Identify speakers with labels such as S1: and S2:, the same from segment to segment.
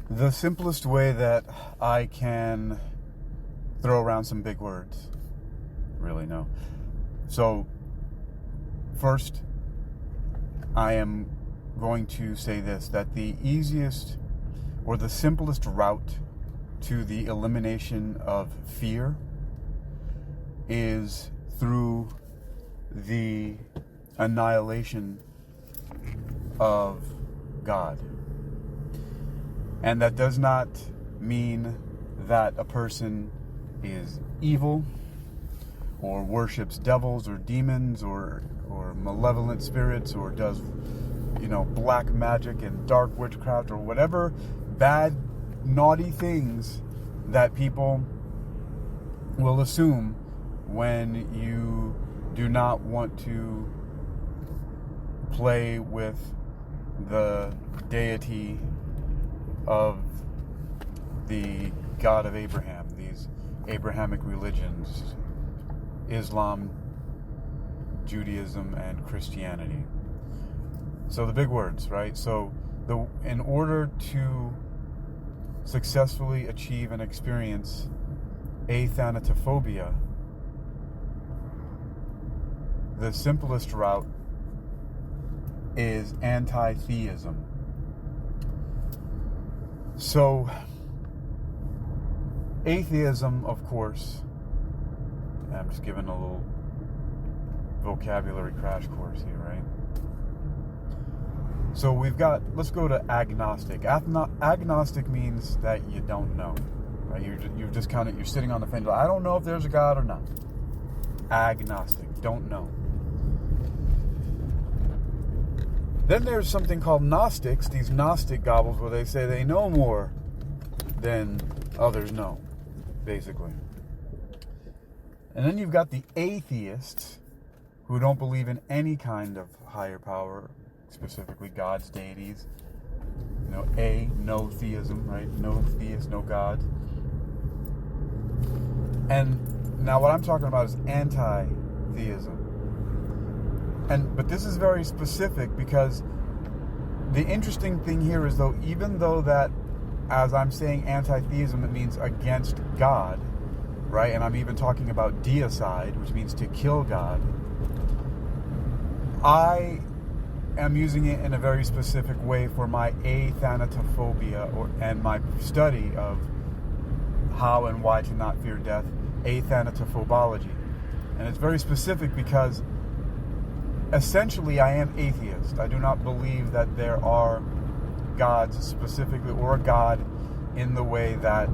S1: The simplest way that I can throw around some big words, really, no. So, first, I am going to say this, that the easiest or the simplest route to the elimination of fear is through the annihilation of God. And that does not mean that a person is evil or worships devils or demons or malevolent spirits or does, black magic and dark witchcraft or whatever bad, naughty things that people will assume when you do not want to play with the deity of the God of Abraham, these Abrahamic religions, Islam, Judaism, and Christianity. So the big words, right? So in order to successfully achieve and experience Athanatophobia, the simplest route is anti-theism. So, atheism, of course, I'm just giving a little vocabulary crash course here, right? So let's go to agnostic. Agnostic means that you don't know, right? You're just you're sitting on the fence. I don't know if there's a God or not. Agnostic, don't know. Then there's something called Gnostics, these Gnostic gobbles where they say they know more than others know, basically. And then you've got the atheists who don't believe in any kind of higher power, specifically gods, deities. No theism, right? No theist, no God. And now what I'm talking about is anti-theism. But this is very specific because the interesting thing here is even though that, as I'm saying anti-theism, it means against God, right? And I'm even talking about deicide, which means to kill God. I am using it in a very specific way for my Athanatophobia and my study of how and why to not fear death, Athanatophobology. And it's very specific because essentially, I am atheist. I do not believe that there are gods specifically, or a God in the way that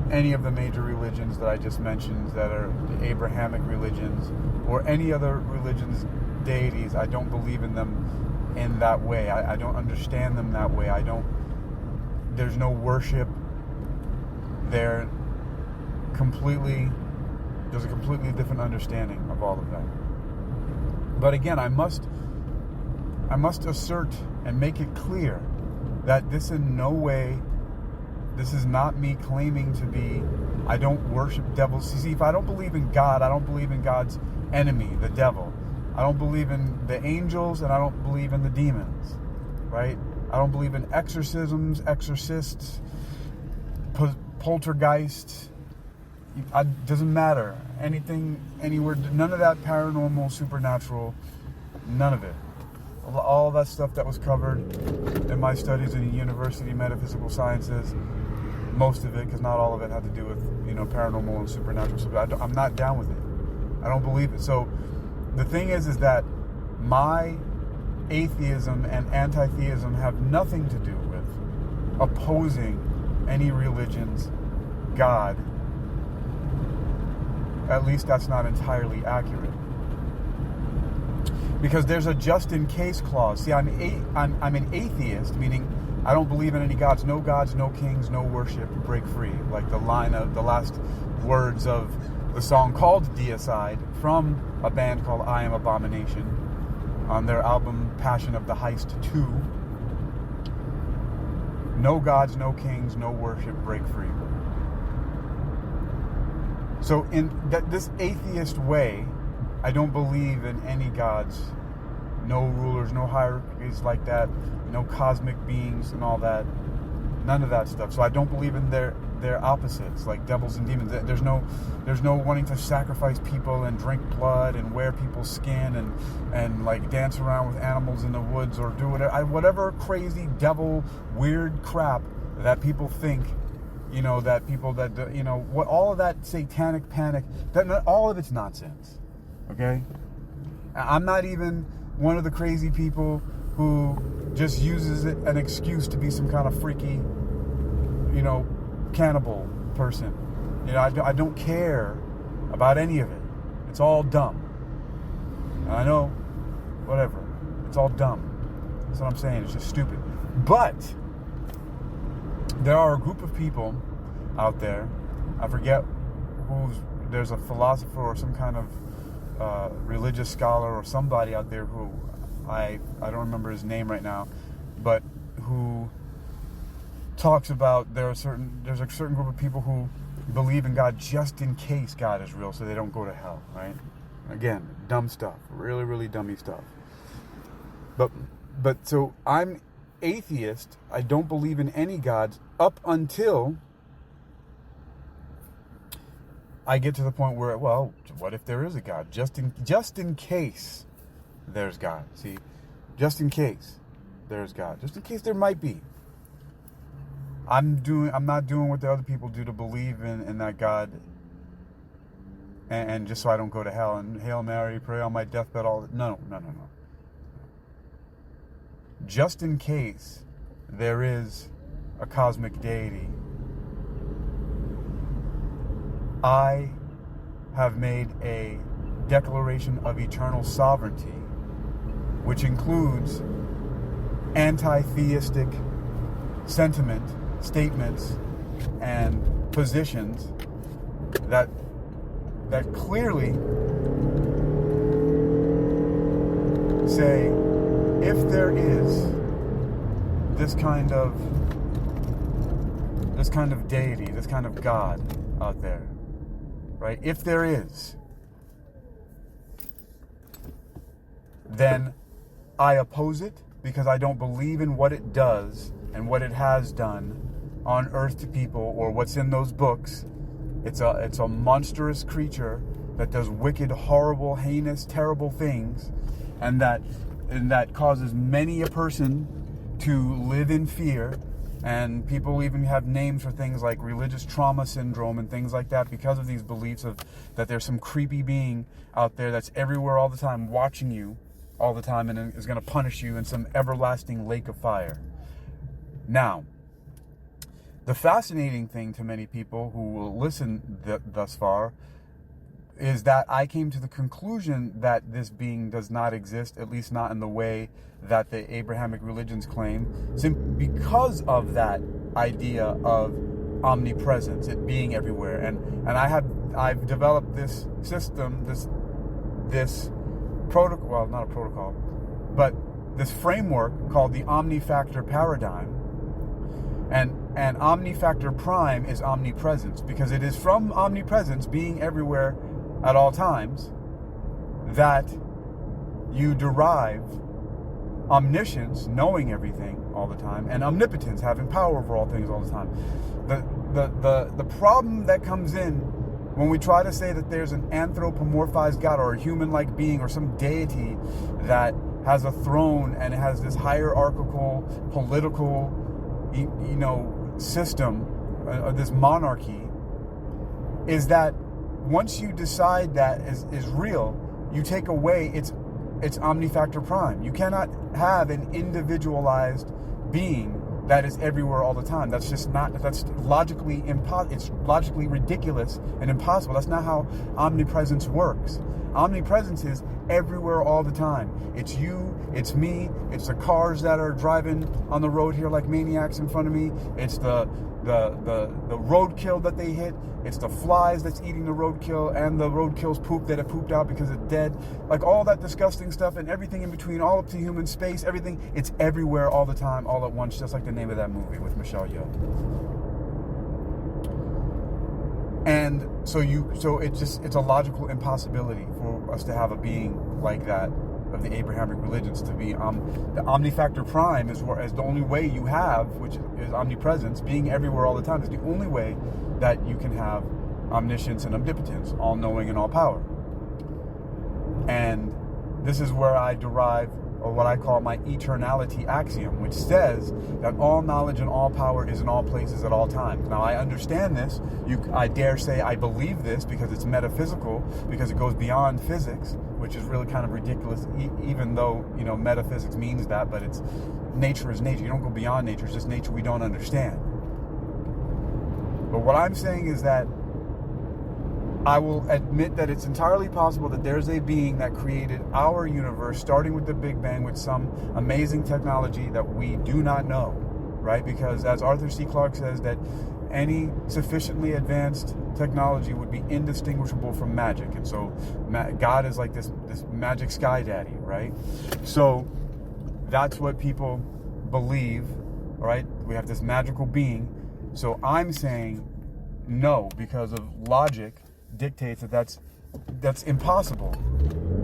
S1: any of the major religions that I just mentioned, that are the Abrahamic religions, or any other religions, deities. I don't believe in them in that way. I don't understand them that way. There's no worship. There's a completely different understanding of all of that. But again, I must assert and make it clear that this in no way, this is not me claiming to be, I don't worship devils. See, if I don't believe in God, I don't believe in God's enemy, the devil. I don't believe in the angels, and I don't believe in the demons, right? I don't believe in exorcisms, exorcists, poltergeists. It doesn't matter. Anything, anywhere, none of that paranormal, supernatural, none of it. All that stuff that was covered in my studies in the University of Metaphysical Sciences, most of it, because not all of it had to do with, paranormal and supernatural stuff. I'm not down with it. I don't believe it. So the thing is that my atheism and anti-theism have nothing to do with opposing any religion's God. At least that's not entirely accurate. Because there's a just-in-case clause. See, I'm an atheist, meaning I don't believe in any gods, no kings, no worship, break free. Like the last words of the song called Deicide from a band called I Am Abomination on their album Passion of the Heist 2. No gods, no kings, no worship, break free. So in this atheist way, I don't believe in any gods, no rulers, no hierarchies like that, no cosmic beings and all that. None of that stuff. So I don't believe in their opposites, like devils and demons. There's no wanting to sacrifice people and drink blood and wear people's skin and like dance around with animals in the woods or do whatever crazy devil weird crap that people think, what all of that satanic panic, all of it's nonsense. Okay? I'm not even one of the crazy people who just uses it an excuse to be some kind of freaky, cannibal person. I don't care about any of it. It's all dumb. And I know, whatever. It's all dumb. That's what I'm saying. It's just stupid. But there are a group of people out there. I forget there's a philosopher or some kind of religious scholar or somebody out there who I don't remember his name right now, but who talks about there's a certain group of people who believe in God just in case God is real, so they don't go to hell, right? Again, dumb stuff, really, really dummy stuff. But so I'm atheist. I don't believe in any gods up until I get to the point where, well, what if there is a God? Just in case there's God. See, just in case there's God. Just in case there might be. I'm not doing what the other people do to believe in that God and just so I don't go to hell and Hail Mary, pray on my deathbed, no. Just in case there is a cosmic deity, I have made a declaration of eternal sovereignty, which includes anti-theistic statements, and positions that clearly say, if there is this kind of deity, this kind of God out there, right? If there is, then I oppose it because I don't believe in what it does and what it has done on earth to people or what's in those books. It's a monstrous creature that does wicked, horrible, heinous, terrible things, and that causes many a person to live in fear. And people even have names for things like religious trauma syndrome and things like that because of these beliefs that there's some creepy being out there that's everywhere all the time, watching you all the time, and is going to punish you in some everlasting lake of fire. Now, the fascinating thing to many people who will listen thus far is that I came to the conclusion that this being does not exist, at least not in the way that the Abrahamic religions claim, simply because of that idea of omnipresence, it being everywhere. And I've developed this system, this protocol, well, not a protocol, but this framework called the omnifactor paradigm. And omnifactor prime is omnipresence, because it is from omnipresence, being everywhere at all times, that you derive omniscience, knowing everything all the time, and omnipotence, having power over all things all the time. The problem that comes in when we try to say that there's an anthropomorphized God or a human-like being or some deity that has a throne and has this hierarchical political system, this monarchy, is that once you decide that is real, you take away its omnifactor prime. You cannot have an individualized being that is everywhere all the time. That's just not, that's logically it's logically ridiculous and impossible. That's not how omnipresence works. Omnipresence is everywhere all the time. It's you, it's me, it's the cars that are driving on the road here like maniacs in front of me, it's the roadkill that they hit, it's the flies that's eating the roadkill, and the roadkill's poop that it pooped out because it's dead. Like all that disgusting stuff and everything in between, all up to human space, everything, it's everywhere all the time, all at once, just like the name of that movie with Michelle Yeoh. And so it's a logical impossibility for us to have a being like that of the Abrahamic religions to be. The omnifactor prime is the only way you have, which is omnipresence, being everywhere all the time, is the only way that you can have omniscience and omnipotence, all-knowing and all-power. And this is where I derive, or what I call my eternality axiom, which says that all knowledge and all power is in all places at all times. Now, I understand this. I dare say I believe this because it's metaphysical, because it goes beyond physics, which is really kind of ridiculous, even though, metaphysics means that, but it's nature is nature. You don't go beyond nature. It's just nature we don't understand. But what I'm saying is that I will admit that it's entirely possible that there's a being that created our universe, starting with the Big Bang, with some amazing technology that we do not know, right? Because as Arthur C. Clarke says, that any sufficiently advanced technology would be indistinguishable from magic. And so God is like this magic sky daddy, right? So that's what people believe, right? We have this magical being. So I'm saying no, because of logic dictates that that's impossible.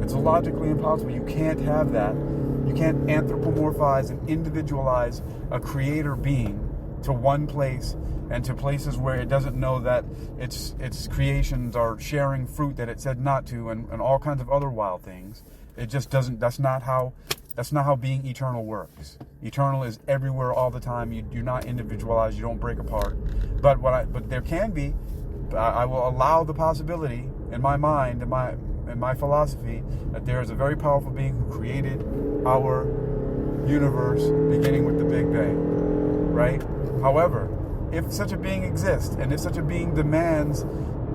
S1: It's logically impossible. You can't have that. You can't anthropomorphize and individualize a creator being to one place and to places where it doesn't know that its creations are sharing fruit that it said not to, and all kinds of other wild things. It just doesn't. That's not how being eternal works. Eternal is everywhere all the time. You do not individualize. You don't break apart. But there can be. I will allow the possibility in my mind, in my philosophy, that there is a very powerful being who created our universe, beginning with the Big Bang, right? However, if such a being exists, and if such a being demands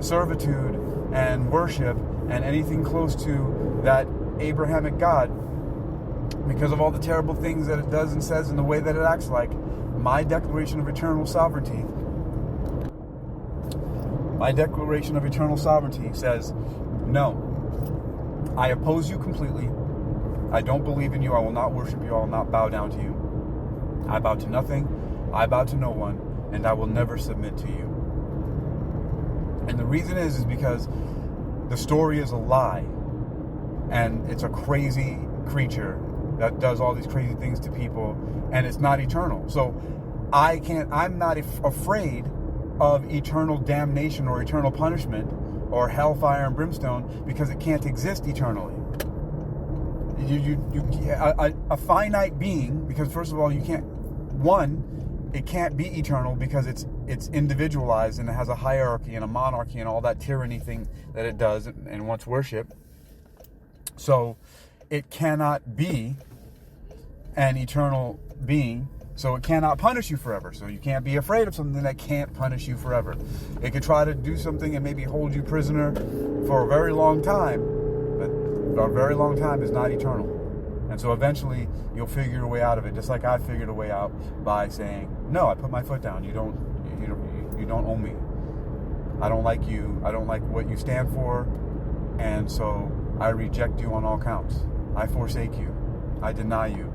S1: servitude and worship and anything close to that Abrahamic God, because of all the terrible things that it does and says and the way that it acts like, my declaration of eternal sovereignty says, no, I oppose you completely. I don't believe in you. I will not worship you. I will not bow down to you. I bow to nothing. I bow to no one, and I will never submit to you. And the reason is because the story is a lie, and it's a crazy creature that does all these crazy things to people, and it's not eternal. So I'm not afraid of eternal damnation or eternal punishment or hellfire and brimstone, because it can't exist eternally. A finite being, because first of all, it can't be eternal because it's individualized and it has a hierarchy and a monarchy and all that tyranny thing that it does and wants worship. So it cannot be an eternal being. So it cannot punish you forever. So you can't be afraid of something that can't punish you forever. It could try to do something and maybe hold you prisoner for a very long time, but a very long time is not eternal. And so eventually you'll figure your way out of it, just like I figured a way out by saying, no, I put my foot down. You don't own me. I don't like you. I don't like what you stand for. And so I reject you on all counts. I forsake you. I deny you.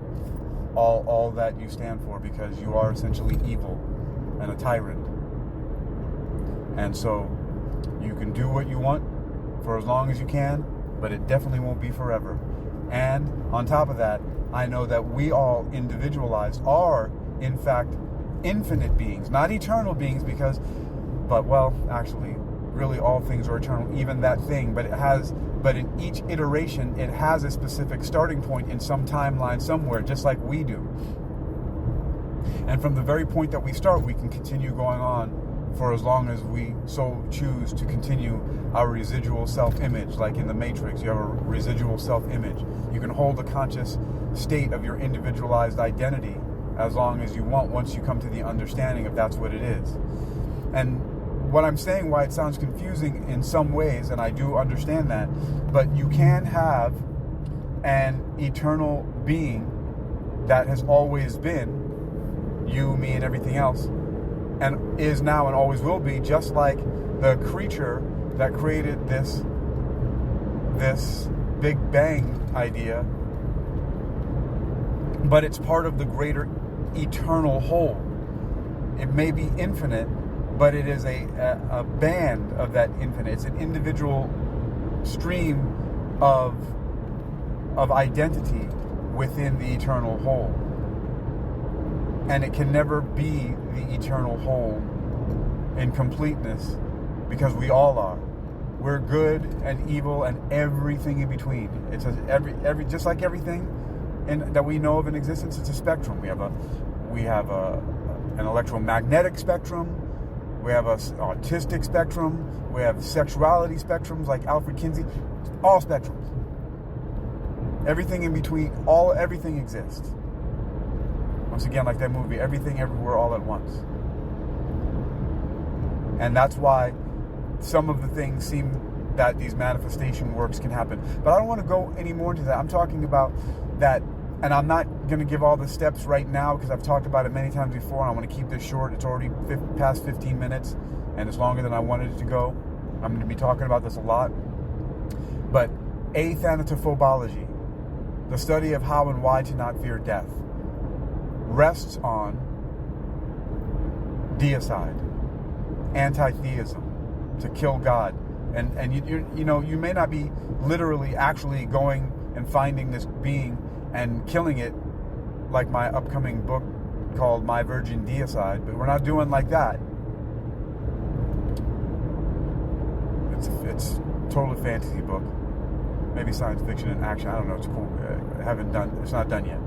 S1: All that you stand for, because you are essentially evil and a tyrant. And so you can do what you want for as long as you can, but it definitely won't be forever. And on top of that, I know that we all individualized are, in fact, infinite beings, not eternal beings, actually, really all things are eternal, even that thing, but in each iteration, it has a specific starting point in some timeline somewhere, just like we do. And from the very point that we start, we can continue going on for as long as we so choose to continue our residual self-image. Like in the Matrix, you have a residual self-image. You can hold the conscious state of your individualized identity as long as you want, once you come to the understanding of that's what it is. And what I'm saying, why it sounds confusing in some ways, and I do understand that, but you can have an eternal being that has always been you, me, and everything else, and is now and always will be, just like the creature that created this Big Bang idea, but it's part of the greater eternal whole. It may be infinite, but it is a band of that infinite. It's an individual stream of of identity within the eternal whole. And it can never be the eternal whole in completeness, because we all are. We're good and evil and everything in between. It's every just like everything that we know of in existence. It's a spectrum. We have an electromagnetic spectrum. We have a autistic spectrum. We have sexuality spectrums like Alfred Kinsey. All spectrums. Everything in between. Everything exists. Once again, like that movie, Everything Everywhere All at Once. And that's why some of the things seem that these manifestation works can happen. But I don't want to go any more into that. I'm talking about that, and I'm not going to give all the steps right now because I've talked about it many times before, and I want to keep this short. It's already past 15 minutes, and it's longer than I wanted it to go. I'm going to be talking about this a lot. But Athanatophobology, the study of how and why to not fear death, rests on deicide, anti-theism, to kill God. And you may not be literally actually going and finding this being and killing it like my upcoming book called My Virgin Deicide, but we're not doing like that. It's totally fantasy book, maybe science fiction and action. I don't know. It's cool. It's not done yet,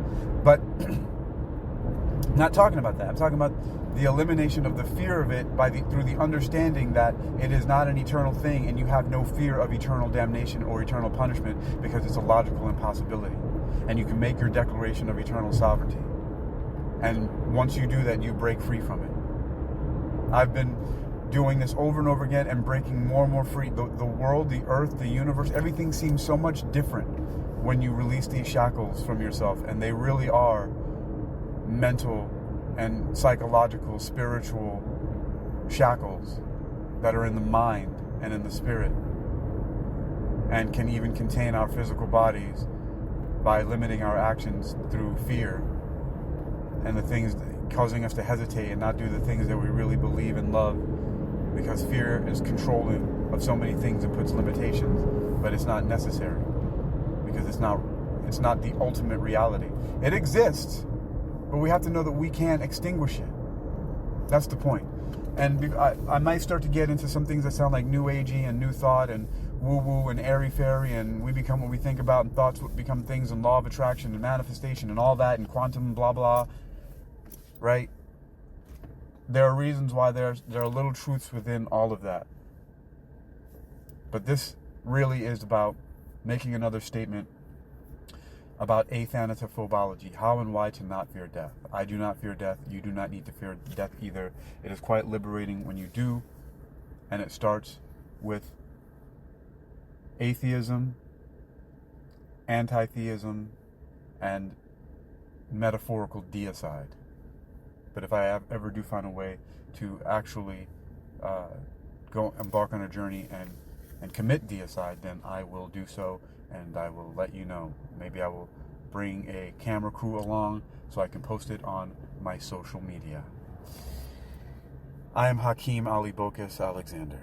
S1: but I'm not talking about that. I'm talking about the elimination of the fear of it through the understanding that it is not an eternal thing, and you have no fear of eternal damnation or eternal punishment because it's a logical impossibility, and you can make your declaration of eternal sovereignty. And once you do that, you break free from it. I've been doing this over and over again and breaking more and more free. The world, the earth, the universe, everything seems so much different when you release these shackles from yourself, and they really are mental and psychological, spiritual shackles that are in the mind and in the spirit, and can even contain our physical bodies by limiting our actions through fear and the things causing us to hesitate and not do the things that we really believe and love, because fear is controlling of so many things and puts limitations, but it's not necessary, because it's not the ultimate reality. It exists, but we have to know that we can't extinguish it. That's the point. And I might start to get into some things that sound like new agey and new thought and woo-woo and airy-fairy, and we become what we think about, and thoughts become things, and law of attraction and manifestation and all that, and quantum blah blah, right? There are reasons why there are little truths within all of that. But this really is about making another statement about Athanatophobology, how and why to not fear death. I do not fear death. You do not need to fear death either. It is quite liberating when you do, and it starts with atheism, anti-theism, and metaphorical deicide. But if I ever do find a way to actually go embark on a journey and commit deicide, then I will do so, and I will let you know. Maybe I will bring a camera crew along so I can post it on my social media. I am Hakeem Ali Bokus Alexander.